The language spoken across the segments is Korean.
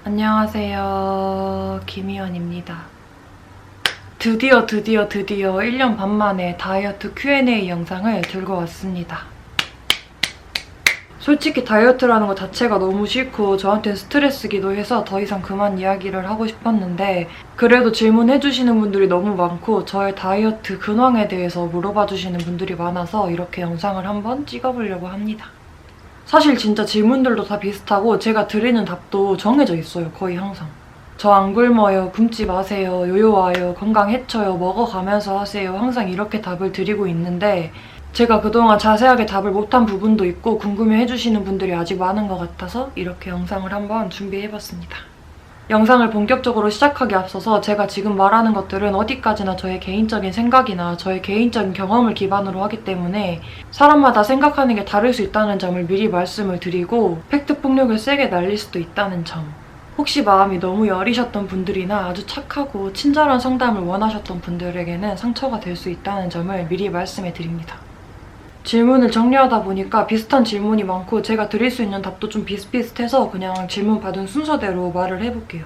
안녕하세요. 김희연입니다. 드디어 1년 반 만에 다이어트 Q&A 영상을 들고 왔습니다. 솔직히 다이어트라는 것 자체가 너무 싫고 저한테는 스트레스기도 해서 더 이상 그만 이야기를 하고 싶었는데 그래도 질문해주시는 분들이 너무 많고 저의 다이어트 근황에 대해서 물어봐주시는 분들이 많아서 이렇게 영상을 한번 찍어보려고 합니다. 사실 진짜 질문들도 다 비슷하고 제가 드리는 답도 정해져 있어요, 거의 항상. 저 안 굶어요, 굶지 마세요, 요요와요, 건강 해쳐요, 먹어가면서 하세요. 항상 이렇게 답을 드리고 있는데 제가 그동안 자세하게 답을 못한 부분도 있고 궁금해해주시는 분들이 아직 많은 것 같아서 이렇게 영상을 한번 준비해봤습니다. 영상을 본격적으로 시작하기 앞서서 제가 지금 말하는 것들은 어디까지나 저의 개인적인 생각이나 저의 개인적인 경험을 기반으로 하기 때문에 사람마다 생각하는 게 다를 수 있다는 점을 미리 말씀을 드리고 팩트 폭력을 세게 날릴 수도 있다는 점, 혹시 마음이 너무 여리셨던 분들이나 아주 착하고 친절한 상담을 원하셨던 분들에게는 상처가 될 수 있다는 점을 미리 말씀해 드립니다. 질문을 정리하다 보니까 비슷한 질문이 많고 제가 드릴 수 있는 답도 좀 비슷비슷해서 그냥 질문 받은 순서대로 말을 해볼게요.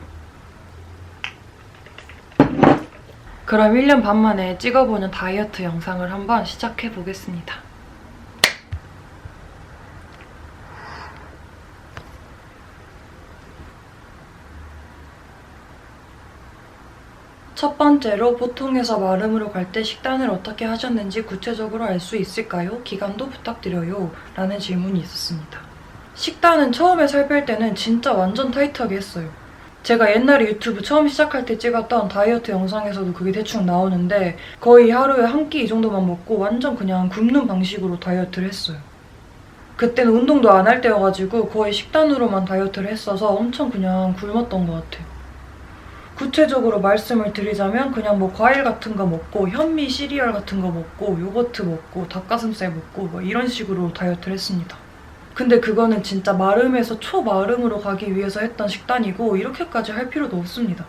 그럼 1년 반 만에 찍어보는 다이어트 영상을 한번 시작해보겠습니다. 첫 번째로 보통에서 마름으로 갈 때 식단을 어떻게 하셨는지 구체적으로 알 수 있을까요? 기간도 부탁드려요. 라는 질문이 있었습니다. 식단은 처음에 살 뺄 때는 진짜 완전 타이트하게 했어요. 제가 옛날에 유튜브 처음 시작할 때 찍었던 다이어트 영상에서도 그게 대충 나오는데 거의 하루에 한 끼 이 정도만 먹고 완전 그냥 굶는 방식으로 다이어트를 했어요. 그때는 운동도 안 할 때여가지고 거의 식단으로만 다이어트를 했어서 엄청 그냥 굶었던 것 같아요. 구체적으로 말씀을 드리자면 그냥 뭐 과일 같은 거 먹고 현미 시리얼 같은 거 먹고 요거트 먹고 닭가슴살 먹고 뭐 이런 식으로 다이어트를 했습니다. 근데 그거는 진짜 마름에서 초마름으로 가기 위해서 했던 식단이고 이렇게까지 할 필요도 없습니다.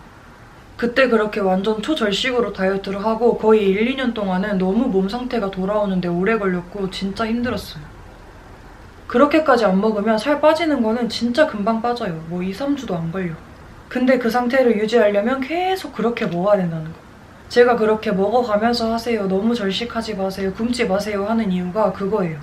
그때 그렇게 완전 초절식으로 다이어트를 하고 거의 1, 2년 동안은 너무 몸 상태가 돌아오는데 오래 걸렸고 진짜 힘들었어요. 그렇게까지 안 먹으면 살 빠지는 거는 진짜 금방 빠져요. 뭐 2, 3주도 안 걸려. 근데 그 상태를 유지하려면 계속 그렇게 먹어야 된다는 거. 제가 그렇게 먹어가면서 하세요, 너무 절식하지 마세요, 굶지 마세요 하는 이유가 그거예요.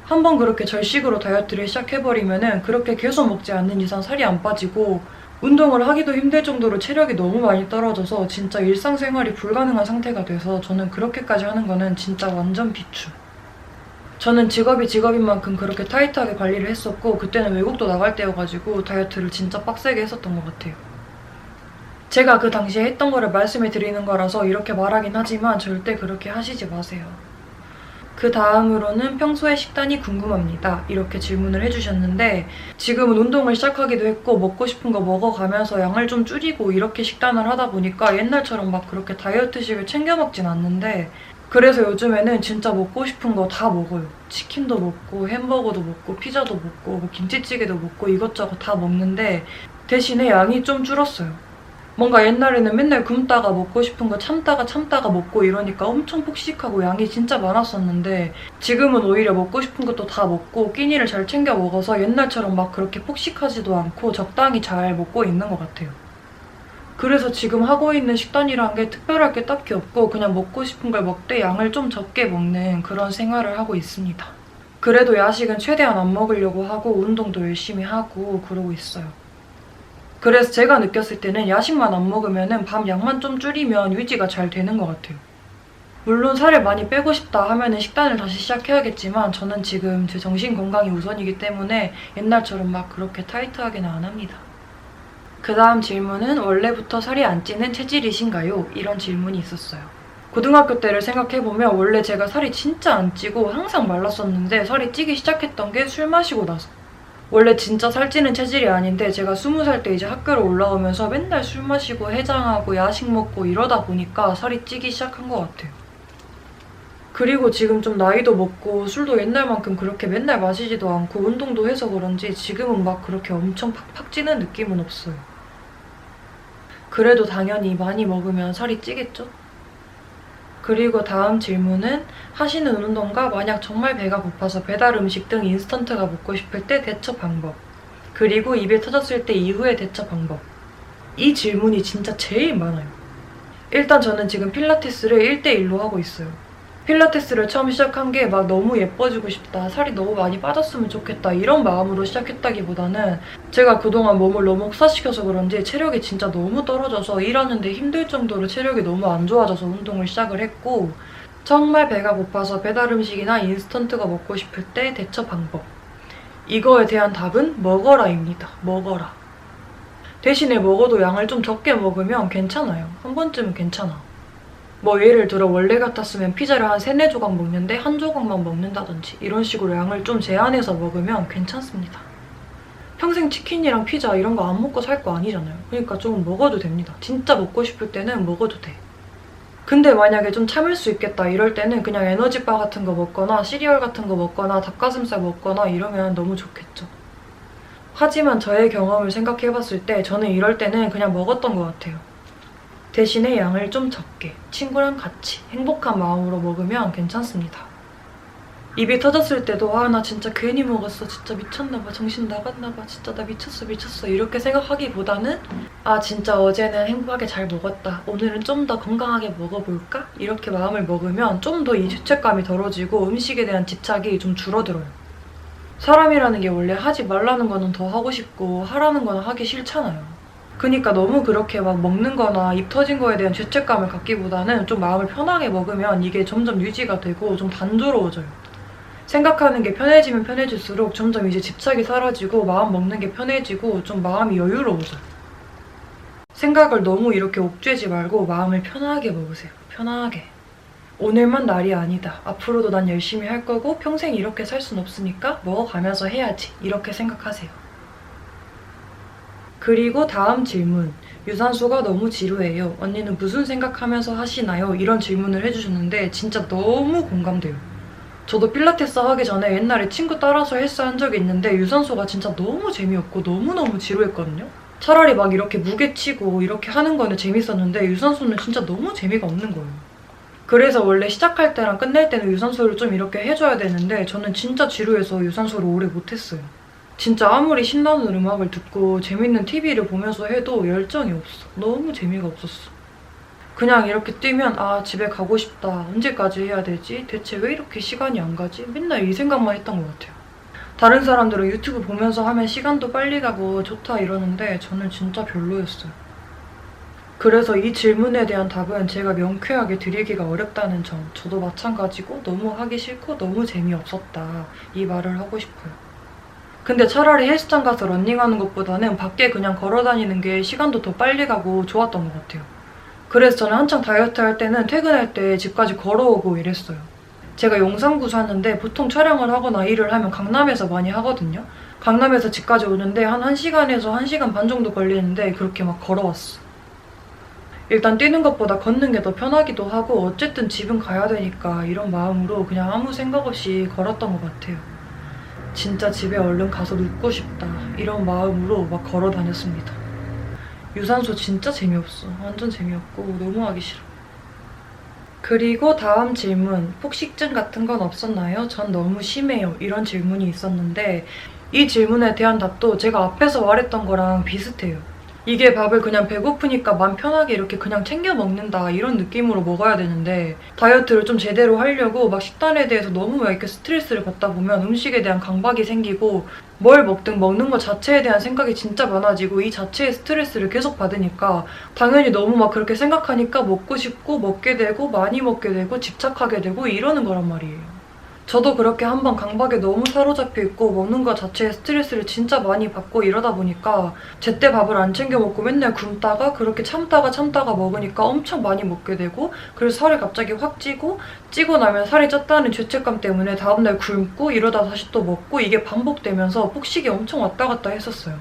한번 그렇게 절식으로 다이어트를 시작해버리면은 그렇게 계속 먹지 않는 이상 살이 안 빠지고 운동을 하기도 힘들 정도로 체력이 너무 많이 떨어져서 진짜 일상생활이 불가능한 상태가 돼서 저는 그렇게까지 하는 거는 진짜 완전 비추. 저는 직업이 직업인 만큼 그렇게 타이트하게 관리를 했었고 그때는 외국도 나갈 때여가지고 다이어트를 진짜 빡세게 했었던 것 같아요. 제가 그 당시에 했던 거를 말씀해 드리는 거라서 이렇게 말하긴 하지만 절대 그렇게 하시지 마세요. 그 다음으로는 평소에 식단이 궁금합니다. 이렇게 질문을 해주셨는데 지금은 운동을 시작하기도 했고 먹고 싶은 거 먹어가면서 양을 좀 줄이고 이렇게 식단을 하다 보니까 옛날처럼 막 그렇게 다이어트식을 챙겨 먹진 않는데 그래서 요즘에는 진짜 먹고 싶은 거 다 먹어요. 치킨도 먹고 햄버거도 먹고 피자도 먹고 뭐 김치찌개도 먹고 이것저것 다 먹는데 대신에 양이 좀 줄었어요. 뭔가 옛날에는 맨날 굶다가 먹고 싶은 거 참다가 먹고 이러니까 엄청 폭식하고 양이 진짜 많았었는데 지금은 오히려 먹고 싶은 것도 다 먹고 끼니를 잘 챙겨 먹어서 옛날처럼 막 그렇게 폭식하지도 않고 적당히 잘 먹고 있는 것 같아요. 그래서 지금 하고 있는 식단이란 게 특별할 게 딱히 없고 그냥 먹고 싶은 걸 먹되 양을 좀 적게 먹는 그런 생활을 하고 있습니다. 그래도 야식은 최대한 안 먹으려고 하고 운동도 열심히 하고 그러고 있어요. 그래서 제가 느꼈을 때는 야식만 안 먹으면 밤 양만 좀 줄이면 유지가 잘 되는 것 같아요. 물론 살을 많이 빼고 싶다 하면 식단을 다시 시작해야겠지만 저는 지금 제 정신 건강이 우선이기 때문에 옛날처럼 막 그렇게 타이트하게는 안 합니다. 그 다음 질문은 원래부터 살이 안 찌는 체질이신가요? 이런 질문이 있었어요. 고등학교 때를 생각해보면 원래 제가 살이 진짜 안 찌고 항상 말랐었는데 살이 찌기 시작했던 게 술 마시고 나서. 원래 진짜 살찌는 체질이 아닌데 제가 20살 때 이제 학교를 올라오면서 맨날 술 마시고 해장하고 야식 먹고 이러다 보니까 살이 찌기 시작한 것 같아요. 그리고 지금 좀 나이도 먹고 술도 옛날만큼 그렇게 맨날 마시지도 않고 운동도 해서 그런지 지금은 막 그렇게 엄청 팍팍 찌는 느낌은 없어요. 그래도 당연히 많이 먹으면 살이 찌겠죠? 그리고 다음 질문은 하시는 운동과 만약 정말 배가 고파서 배달 음식 등 인스턴트가 먹고 싶을 때 대처 방법. 그리고 입이 터졌을 때 이후의 대처 방법. 이 질문이 진짜 제일 많아요. 일단 저는 지금 필라테스를 1대1로 하고 있어요. 필라테스를 처음 시작한 게 막 너무 예뻐지고 싶다, 살이 너무 많이 빠졌으면 좋겠다 이런 마음으로 시작했다기보다는 제가 그동안 몸을 너무 혹사시켜서 그런지 체력이 진짜 너무 떨어져서 일하는데 힘들 정도로 체력이 너무 안 좋아져서 운동을 시작을 했고, 정말 배가 고파서 배달 음식이나 인스턴트가 먹고 싶을 때 대처 방법. 이거에 대한 답은 먹어라입니다. 먹어라. 대신에 먹어도 양을 좀 적게 먹으면 괜찮아요. 한 번쯤은 괜찮아. 뭐 예를 들어 원래 같았으면 피자를 한 3, 4조각 먹는데 한 조각만 먹는다든지 이런 식으로 양을 좀 제한해서 먹으면 괜찮습니다. 평생 치킨이랑 피자 이런 거 안 먹고 살 거 아니잖아요. 그러니까 좀 먹어도 됩니다. 진짜 먹고 싶을 때는 먹어도 돼. 근데 만약에 좀 참을 수 있겠다 이럴 때는 그냥 에너지바 같은 거 먹거나 시리얼 같은 거 먹거나 닭가슴살 먹거나 이러면 너무 좋겠죠. 하지만 저의 경험을 생각해봤을 때 저는 이럴 때는 그냥 먹었던 것 같아요. 대신에 양을 좀 적게, 친구랑 같이 행복한 마음으로 먹으면 괜찮습니다. 입이 터졌을 때도 나 진짜 괜히 먹었어, 진짜 미쳤나봐, 정신 나갔나봐, 진짜 나 미쳤어 이렇게 생각하기보다는 진짜 어제는 행복하게 잘 먹었다, 오늘은 좀 더 건강하게 먹어볼까? 이렇게 마음을 먹으면 좀 더 이 죄책감이 덜어지고 음식에 대한 집착이 좀 줄어들어요. 사람이라는 게 원래 하지 말라는 거는 더 하고 싶고 하라는 거는 하기 싫잖아요. 그니까 너무 그렇게 막 먹는 거나 입 터진 거에 대한 죄책감을 갖기보다는 좀 마음을 편하게 먹으면 이게 점점 유지가 되고 좀 단조로워져요. 생각하는 게 편해지면 편해질수록 점점 이제 집착이 사라지고 마음 먹는 게 편해지고 좀 마음이 여유로워져요. 생각을 너무 이렇게 옥죄지 말고 마음을 편하게 먹으세요. 편하게. 오늘만 날이 아니다. 앞으로도 난 열심히 할 거고 평생 이렇게 살 순 없으니까 먹어가면서 해야지. 이렇게 생각하세요. 그리고 다음 질문. 유산소가 너무 지루해요. 언니는 무슨 생각하면서 하시나요? 이런 질문을 해주셨는데 진짜 너무 공감돼요. 저도 필라테스 하기 전에 옛날에 친구 따라서 헬스 한 적이 있는데 유산소가 진짜 너무 재미없고 너무너무 지루했거든요. 차라리 막 이렇게 무게 치고 이렇게 하는 거는 재밌었는데 유산소는 진짜 너무 재미가 없는 거예요. 그래서 원래 시작할 때랑 끝낼 때는 유산소를 좀 이렇게 해줘야 되는데 저는 진짜 지루해서 유산소를 오래 못했어요. 진짜 아무리 신나는 음악을 듣고 재밌는 TV를 보면서 해도 열정이 없어. 너무 재미가 없었어. 그냥 이렇게 뛰면 집에 가고 싶다. 언제까지 해야 되지? 대체 왜 이렇게 시간이 안 가지? 맨날 이 생각만 했던 것 같아요. 다른 사람들은 유튜브 보면서 하면 시간도 빨리 가고 좋다 이러는데 저는 진짜 별로였어요. 그래서 이 질문에 대한 답은 제가 명쾌하게 드리기가 어렵다는 점. 저도 마찬가지고 너무 하기 싫고 너무 재미없었다. 이 말을 하고 싶어요. 근데 차라리 헬스장 가서 러닝하는 것보다는 밖에 그냥 걸어다니는 게 시간도 더 빨리 가고 좋았던 것 같아요. 그래서 저는 한창 다이어트 할 때는 퇴근할 때 집까지 걸어오고 이랬어요. 제가 용산구 사는데 보통 촬영을 하거나 일을 하면 강남에서 많이 하거든요. 강남에서 집까지 오는데 한 1시간에서 1시간 반 정도 걸리는데 그렇게 막 걸어왔어. 일단 뛰는 것보다 걷는 게 더 편하기도 하고 어쨌든 집은 가야 되니까 이런 마음으로 그냥 아무 생각 없이 걸었던 것 같아요. 진짜 집에 얼른 가서 눕고 싶다 이런 마음으로 막 걸어 다녔습니다. 유산소 진짜 재미없어. 완전 재미없고 너무 하기 싫어. 그리고 다음 질문. 폭식증 같은 건 없었나요? 전 너무 심해요. 이런 질문이 있었는데 이 질문에 대한 답도 제가 앞에서 말했던 거랑 비슷해요. 이게 밥을 그냥 배고프니까 맘 편하게 이렇게 그냥 챙겨 먹는다 이런 느낌으로 먹어야 되는데 다이어트를 좀 제대로 하려고 막 식단에 대해서 너무 막 이렇게 스트레스를 받다 보면 음식에 대한 강박이 생기고 뭘 먹든 먹는 것 자체에 대한 생각이 진짜 많아지고 이 자체의 스트레스를 계속 받으니까 당연히 너무 막 그렇게 생각하니까 먹고 싶고 먹게 되고 많이 먹게 되고 집착하게 되고 이러는 거란 말이에요. 저도 그렇게 한번 강박에 너무 사로잡혀 있고 먹는 것 자체에 스트레스를 진짜 많이 받고 이러다 보니까 제때 밥을 안 챙겨 먹고 맨날 굶다가 그렇게 참다가 먹으니까 엄청 많이 먹게 되고 그래서 살이 갑자기 확 찌고 나면 살이 쪘다는 죄책감 때문에 다음날 굶고 이러다 다시 또 먹고 이게 반복되면서 폭식이 엄청 왔다 갔다 했었어요.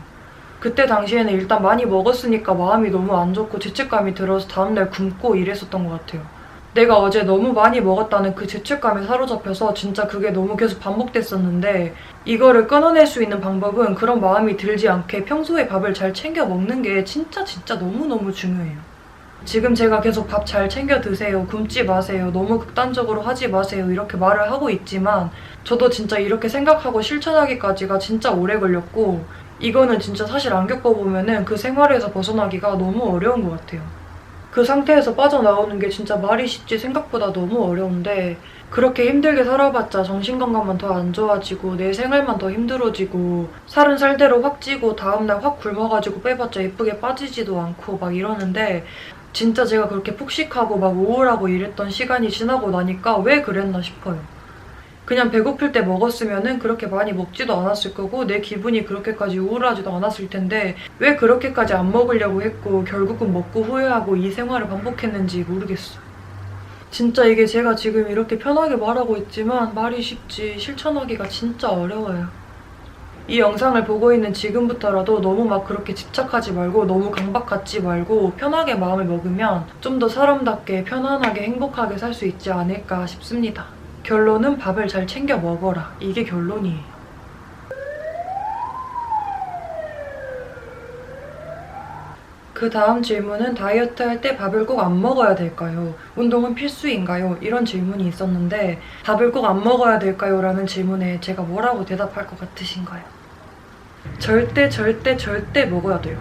그때 당시에는 일단 많이 먹었으니까 마음이 너무 안 좋고 죄책감이 들어서 다음날 굶고 이랬었던 것 같아요. 내가 어제 너무 많이 먹었다는 그 죄책감에 사로잡혀서 진짜 그게 너무 계속 반복됐었는데 이거를 끊어낼 수 있는 방법은 그런 마음이 들지 않게 평소에 밥을 잘 챙겨 먹는 게 진짜 너무너무 중요해요. 지금 제가 계속 밥 잘 챙겨 드세요, 굶지 마세요, 너무 극단적으로 하지 마세요 이렇게 말을 하고 있지만 저도 진짜 이렇게 생각하고 실천하기까지가 진짜 오래 걸렸고 이거는 진짜 사실 안 겪어보면은 그 생활에서 벗어나기가 너무 어려운 것 같아요. 그 상태에서 빠져나오는 게 진짜 말이 쉽지 생각보다 너무 어려운데 그렇게 힘들게 살아봤자 정신건강만 더 안 좋아지고 내 생활만 더 힘들어지고 살은 살대로 확 찌고 다음날 확 굶어가지고 빼봤자 예쁘게 빠지지도 않고 막 이러는데 진짜 제가 그렇게 푹식하고 막 우울하고 이랬던 시간이 지나고 나니까 왜 그랬나 싶어요. 그냥 배고플 때 먹었으면은 그렇게 많이 먹지도 않았을 거고 내 기분이 그렇게까지 우울하지도 않았을 텐데 왜 그렇게까지 안 먹으려고 했고 결국은 먹고 후회하고 이 생활을 반복했는지 모르겠어. 진짜 이게 제가 지금 이렇게 편하게 말하고 있지만 말이 쉽지 실천하기가 진짜 어려워요. 이 영상을 보고 있는 지금부터라도 너무 막 그렇게 집착하지 말고 너무 강박 갖지 말고 편하게 마음을 먹으면 좀 더 사람답게 편안하게 행복하게 살 수 있지 않을까 싶습니다. 결론은 밥을 잘 챙겨 먹어라. 이게 결론이에요. 그 다음 질문은 다이어트 할 때 밥을 꼭 안 먹어야 될까요? 운동은 필수인가요? 이런 질문이 있었는데 밥을 꼭 안 먹어야 될까요? 라는 질문에 제가 뭐라고 대답할 것 같으신가요? 절대 먹어야 돼요.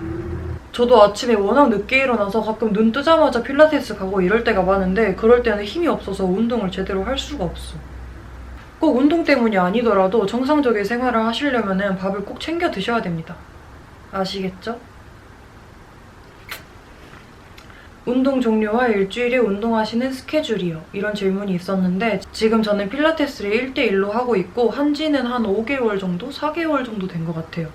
저도 아침에 워낙 늦게 일어나서 가끔 눈 뜨자마자 필라테스 가고 이럴 때가 많은데 그럴 때는 힘이 없어서 운동을 제대로 할 수가 없어. 꼭 운동 때문이 아니더라도 정상적인 생활을 하시려면 밥을 꼭 챙겨 드셔야 됩니다. 아시겠죠? 운동 종류와 일주일에 운동하시는 스케줄이요. 이런 질문이 있었는데 지금 저는 필라테스를 1대1로 하고 있고 한지는 한 5개월 정도? 4개월 정도 된 것 같아요.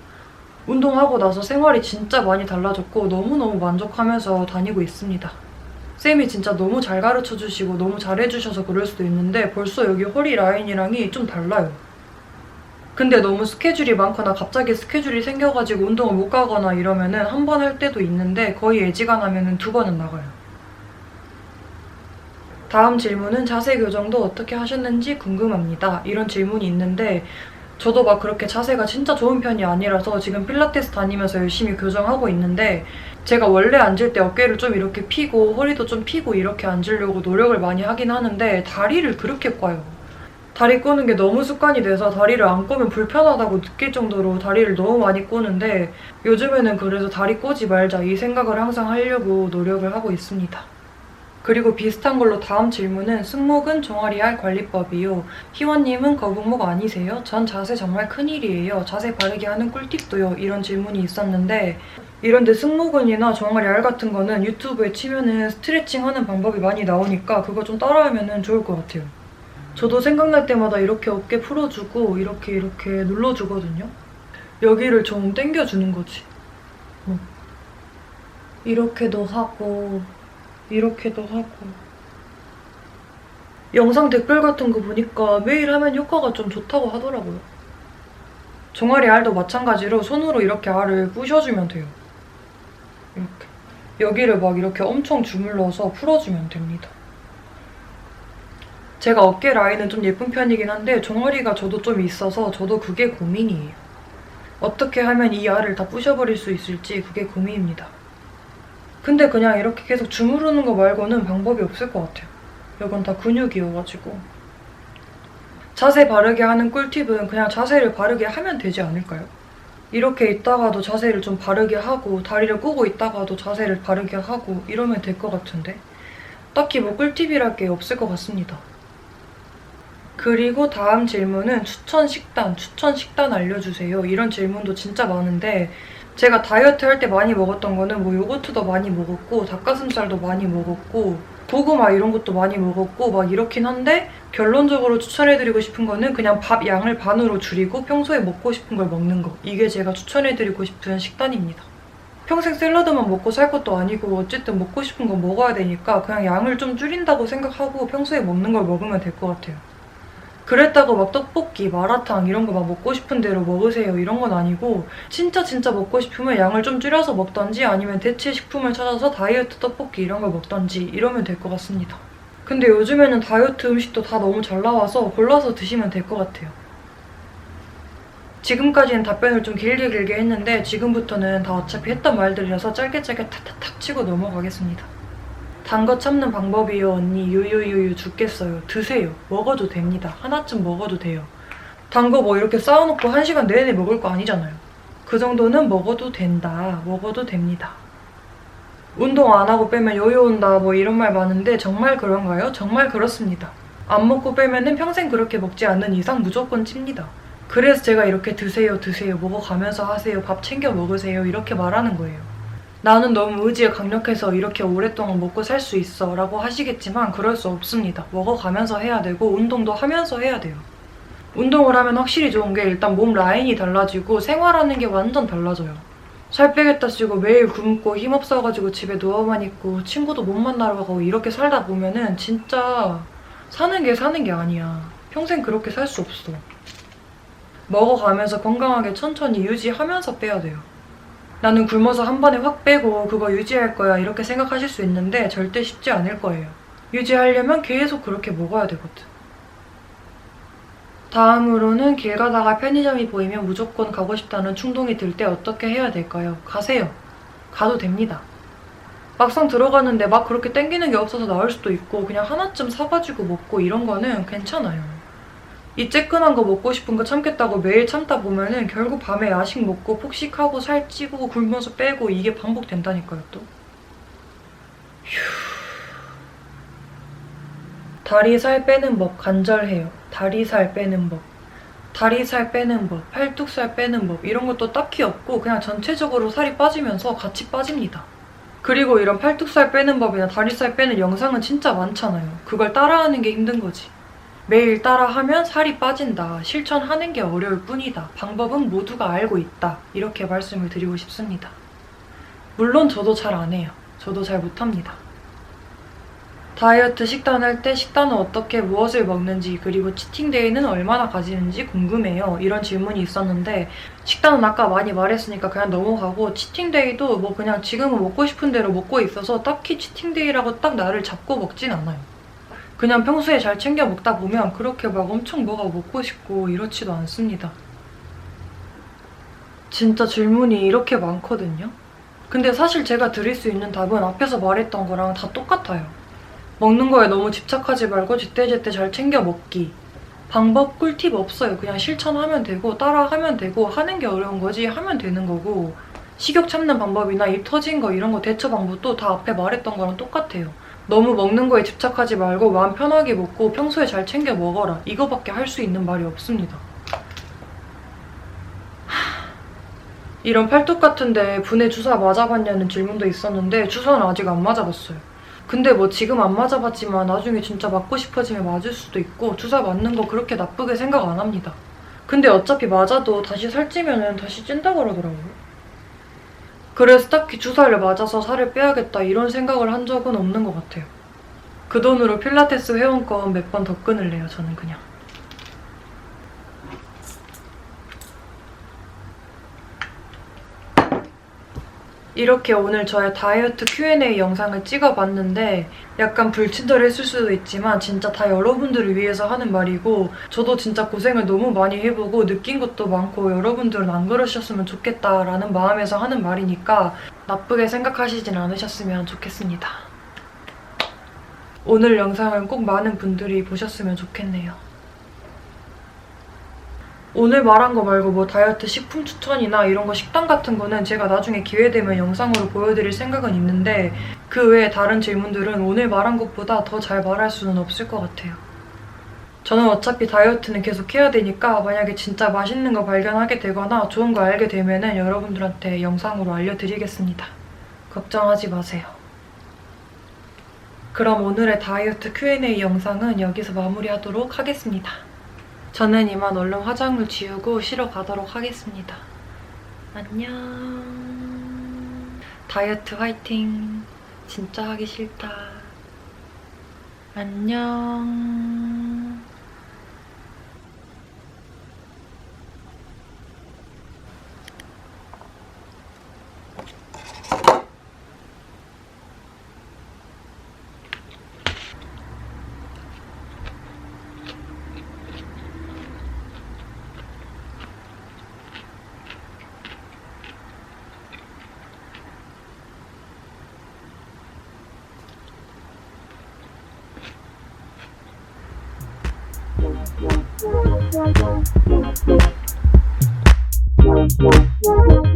운동하고 나서 생활이 진짜 많이 달라졌고 너무너무 만족하면서 다니고 있습니다. 쌤이 진짜 너무 잘 가르쳐주시고 너무 잘해주셔서 그럴 수도 있는데 벌써 여기 허리 라인이랑이 좀 달라요. 근데 너무 스케줄이 많거나 갑자기 스케줄이 생겨가지고 운동을 못 가거나 이러면은 한 번 할 때도 있는데 거의 애지간하면은 2번은 나가요. 다음 질문은 자세 교정도 어떻게 하셨는지 궁금합니다. 이런 질문이 있는데 저도 막 그렇게 자세가 진짜 좋은 편이 아니라서 지금 필라테스 다니면서 열심히 교정하고 있는데 제가 원래 앉을 때 어깨를 좀 이렇게 펴고 허리도 좀 펴고 이렇게 앉으려고 노력을 많이 하긴 하는데 다리를 그렇게 꽈요. 다리 꼬는 게 너무 습관이 돼서 다리를 안 꼬면 불편하다고 느낄 정도로 다리를 너무 많이 꼬는데 요즘에는 그래서 다리 꼬지 말자 이 생각을 항상 하려고 노력을 하고 있습니다. 그리고 비슷한 걸로 다음 질문은 승모근 종아리알 관리법이요. 희원님은 거북목 아니세요? 전 자세 정말 큰일이에요. 자세 바르게 하는 꿀팁도요. 이런 질문이 있었는데 이런데 승모근이나 종아리알 같은 거는 유튜브에 치면은 스트레칭 하는 방법이 많이 나오니까 그거 좀 따라하면 좋을 것 같아요. 저도 생각날 때마다 이렇게 어깨 풀어주고 이렇게 눌러주거든요. 여기를 좀 당겨주는 거지. 이렇게도 하고 이렇게도 하고 영상 댓글 같은 거 보니까 매일 하면 효과가 좀 좋다고 하더라고요. 종아리 알도 마찬가지로 손으로 이렇게 알을 부셔주면 돼요. 이렇게 여기를 막 이렇게 엄청 주물러서 풀어주면 됩니다. 제가 어깨 라인은 좀 예쁜 편이긴 한데 종아리가 저도 좀 있어서 저도 그게 고민이에요. 어떻게 하면 이 알을 다 부셔버릴 수 있을지 그게 고민입니다. 근데 그냥 이렇게 계속 주무르는 거 말고는 방법이 없을 것 같아요. 이건 다 근육이어가지고. 자세 바르게 하는 꿀팁은 그냥 자세를 바르게 하면 되지 않을까요? 이렇게 있다가도 자세를 좀 바르게 하고 다리를 꼬고 있다가도 자세를 바르게 하고 이러면 될 것 같은데 딱히 뭐 꿀팁이랄 게 없을 것 같습니다. 그리고 다음 질문은 추천 식단 알려주세요. 이런 질문도 진짜 많은데 제가 다이어트 할 때 많이 먹었던 거는 뭐 요거트도 많이 먹었고 닭가슴살도 많이 먹었고 고구마 이런 것도 많이 먹었고 막 이렇긴 한데 결론적으로 추천해드리고 싶은 거는 그냥 밥 양을 반으로 줄이고 평소에 먹고 싶은 걸 먹는 거. 이게 제가 추천해드리고 싶은 식단입니다. 평생 샐러드만 먹고 살 것도 아니고 어쨌든 먹고 싶은 거 먹어야 되니까 그냥 양을 좀 줄인다고 생각하고 평소에 먹는 걸 먹으면 될 것 같아요. 그랬다고 막 떡볶이, 마라탕 이런 거 막 먹고 싶은 대로 먹으세요 이런 건 아니고 진짜 먹고 싶으면 양을 좀 줄여서 먹던지 아니면 대체 식품을 찾아서 다이어트 떡볶이 이런 걸 먹던지 이러면 될 것 같습니다. 근데 요즘에는 다이어트 음식도 다 너무 잘 나와서 골라서 드시면 될 것 같아요. 지금까지는 답변을 좀 길게 했는데 지금부터는 다 어차피 했던 말들이라서 짧게 탁탁탁 치고 넘어가겠습니다. 단 거 참는 방법이요 언니. 유유유유 죽겠어요. 드세요. 먹어도 됩니다. 하나쯤 먹어도 돼요. 단 거 뭐 이렇게 쌓아놓고 1시간 내내 먹을 거 아니잖아요. 그 정도는 먹어도 된다. 먹어도 됩니다. 운동 안 하고 빼면 요요 온다 뭐 이런 말 많은데 정말 그런가요? 정말 그렇습니다. 안 먹고 빼면은 평생 그렇게 먹지 않는 이상 무조건 찝니다. 그래서 제가 이렇게 드세요 드세요 먹어가면서 하세요 밥 챙겨 먹으세요 이렇게 말하는 거예요. 나는 너무 의지가 강력해서 이렇게 오랫동안 먹고 살 수 있어 라고 하시겠지만 그럴 수 없습니다. 먹어가면서 해야 되고 운동도 하면서 해야 돼요. 운동을 하면 확실히 좋은 게 일단 몸 라인이 달라지고 생활하는 게 완전 달라져요. 살 빼겠다 치고 매일 굶고 힘없어가지고 집에 누워만 있고 친구도 못 만나러 가고 이렇게 살다 보면은 진짜 사는 게 아니야. 평생 그렇게 살 수 없어. 먹어가면서 건강하게 천천히 유지하면서 빼야 돼요. 나는 굶어서 한 번에 확 빼고 그거 유지할 거야 이렇게 생각하실 수 있는데 절대 쉽지 않을 거예요. 유지하려면 계속 그렇게 먹어야 되거든. 다음으로는 길 가다가 편의점이 보이면 무조건 가고 싶다는 충동이 들 때 어떻게 해야 될까요? 가세요. 가도 됩니다. 막상 들어가는데 막 그렇게 땡기는 게 없어서 나올 수도 있고 그냥 하나쯤 사가지고 먹고 이런 거는 괜찮아요. 이 쬐끈한 거 먹고 싶은 거 참겠다고 매일 참다 보면은 결국 밤에 야식 먹고 폭식하고 살 찌고 굶어서 빼고 이게 반복된다니까요 또. 다리살 빼는 법 간절해요. 다리살 빼는 법. 다리살 빼는 법, 팔뚝살 빼는 법 이런 것도 딱히 없고 그냥 전체적으로 살이 빠지면서 같이 빠집니다. 그리고 이런 팔뚝살 빼는 법이나 다리살 빼는 영상은 진짜 많잖아요. 그걸 따라하는 게 힘든 거지. 매일 따라하면 살이 빠진다. 실천하는 게 어려울 뿐이다. 방법은 모두가 알고 있다. 이렇게 말씀을 드리고 싶습니다. 물론 저도 잘 안 해요. 저도 잘 못합니다. 다이어트 식단할 때 식단은 어떻게 무엇을 먹는지 그리고 치팅데이는 얼마나 가지는지 궁금해요. 이런 질문이 있었는데 식단은 아까 많이 말했으니까 그냥 넘어가고 치팅데이도 뭐 그냥 지금은 먹고 싶은 대로 먹고 있어서 딱히 치팅데이라고 딱 나를 잡고 먹진 않아요. 그냥 평소에 잘 챙겨 먹다 보면 그렇게 막 엄청 뭐가 먹고 싶고 이렇지도 않습니다. 진짜 질문이 이렇게 많거든요. 근데 사실 제가 드릴 수 있는 답은 앞에서 말했던 거랑 다 똑같아요. 먹는 거에 너무 집착하지 말고 제때제때 잘 챙겨 먹기. 방법 꿀팁 없어요. 그냥 실천하면 되고 따라하면 되고 하는 게 어려운 거지 하면 되는 거고 식욕 참는 방법이나 입 터진 거 이런 거 대처 방법도 다 앞에 말했던 거랑 똑같아요. 너무 먹는 거에 집착하지 말고 마음 편하게 먹고 평소에 잘 챙겨 먹어라. 이거밖에 할 수 있는 말이 없습니다. 이런 팔뚝 같은데 분해 주사 맞아봤냐는 질문도 있었는데 주사는 아직 안 맞아봤어요. 근데 뭐 지금 안 맞아봤지만 나중에 진짜 맞고 싶어지면 맞을 수도 있고 주사 맞는 거 그렇게 나쁘게 생각 안 합니다. 근데 어차피 맞아도 다시 살찌면은 다시 찐다고 그러더라고요. 그래서 딱히 주사를 맞아서 살을 빼야겠다 이런 생각을 한 적은 없는 것 같아요. 그 돈으로 필라테스 회원권 몇 번 더 끊을래요, 저는 그냥. 이렇게 오늘 저의 다이어트 Q&A 영상을 찍어봤는데 약간 불친절했을 수도 있지만 진짜 다 여러분들을 위해서 하는 말이고 저도 진짜 고생을 너무 많이 해보고 느낀 것도 많고 여러분들은 안 그러셨으면 좋겠다라는 마음에서 하는 말이니까 나쁘게 생각하시진 않으셨으면 좋겠습니다. 오늘 영상을 꼭 많은 분들이 보셨으면 좋겠네요. 오늘 말한 거 말고 뭐 다이어트 식품 추천이나 이런 거 식단 같은 거는 제가 나중에 기회 되면 영상으로 보여드릴 생각은 있는데 그 외에 다른 질문들은 오늘 말한 것보다 더 잘 말할 수는 없을 것 같아요. 저는 어차피 다이어트는 계속 해야 되니까 만약에 진짜 맛있는 거 발견하게 되거나 좋은 거 알게 되면은 여러분들한테 영상으로 알려드리겠습니다. 걱정하지 마세요. 그럼 오늘의 다이어트 Q&A 영상은 여기서 마무리하도록 하겠습니다. 저는 이만 얼른 화장을 지우고 쉬러 가도록 하겠습니다. 안녕. 다이어트 화이팅. 진짜 하기 싫다. 안녕. Wow.